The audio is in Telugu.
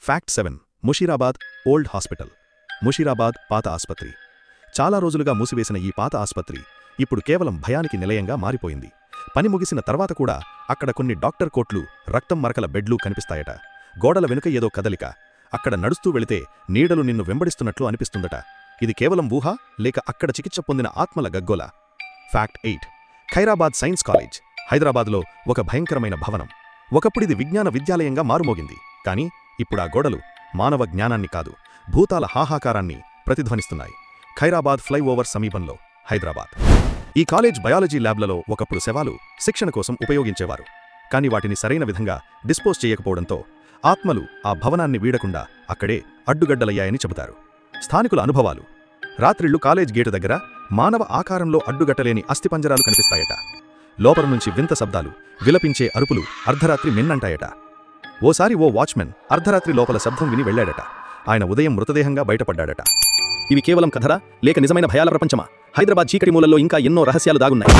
Fact 7 Musheerabad old hospital. Musheerabad పాత ఆస్పత్రి. చాలా రోజులుగా మూసివేసిన ఈ పాత ఆస్పత్రి ఇప్పుడు కేవలం భయానికి నిలయంగా మారిపోయింది. పని ముగిసిన తర్వాత కూడా అక్కడ కొన్ని డాక్టర్ కోట్లు, రక్తం మరకల బెడ్లు కనిపిస్తాయట. గోడల వెనుక ఏదో కదలిక. అక్కడ నడుస్తూ వెళితే నీడలు నిన్ను వెంబడిస్తున్నట్లు అనిపిస్తుందట. ఇది కేవలం ఊహ లేక అక్కడ చికిత్స పొందిన ఆత్మల గగ్గోల? ఫ్యాక్ట్ 8 ఖైరాబాద్ సైన్స్ కాలేజ్, హైదరాబాద్లో ఒక భయంకరమైన భవనం. ఒకప్పుడిది విజ్ఞాన విద్యాలయంగా మారుమోగింది. కానీ ఇప్పుడా గోడలు మానవ జ్ఞానాన్ని కాదు, భూతాల హాహాకారాన్ని ప్రతిధ్వనిస్తున్నాయి. ఖైరాబాద్ ఫ్లైఓవర్ సమీపంలో, హైదరాబాద్. ఈ కాలేజ్ బయాలజీ ల్యాబ్లలో ఒకప్పుడు శవాలు శిక్షణ కోసం ఉపయోగించేవారు. కాని వాటిని సరైన విధంగా డిస్పోజ్ చేయకపోవడంతో ఆత్మలు ఆ భవనాన్ని వీడకుండా అక్కడే అడ్డుగడ్డలయ్యాయని చెబుతారు స్థానికుల అనుభవాలు. రాత్రిళ్లు కాలేజ్ గేటు దగ్గర మానవ ఆకారంలో అడ్డుగట్టలేని అస్థిపంజరాలు కనిపిస్తాయట. లోపల నుంచి వింత శబ్దాలు, విలపించే అరుపులు అర్ధరాత్రి మిన్నంటాయట. ఓసారి ఓ వాచ్మెన్ అర్ధరాత్రి లోపల శబ్దం విని వెళ్లాడట. ఆయన ఉదయం మృతదేహంగా బయటపడ్డాడట. ఇవి కేవలం కథరా లేక నిజమైన భయాల ప్రపంచమా? హైదరాబాద్ చీకటి మూలల్లో ఇంకా ఎన్నో రహస్యాలు దాగున్నాయి.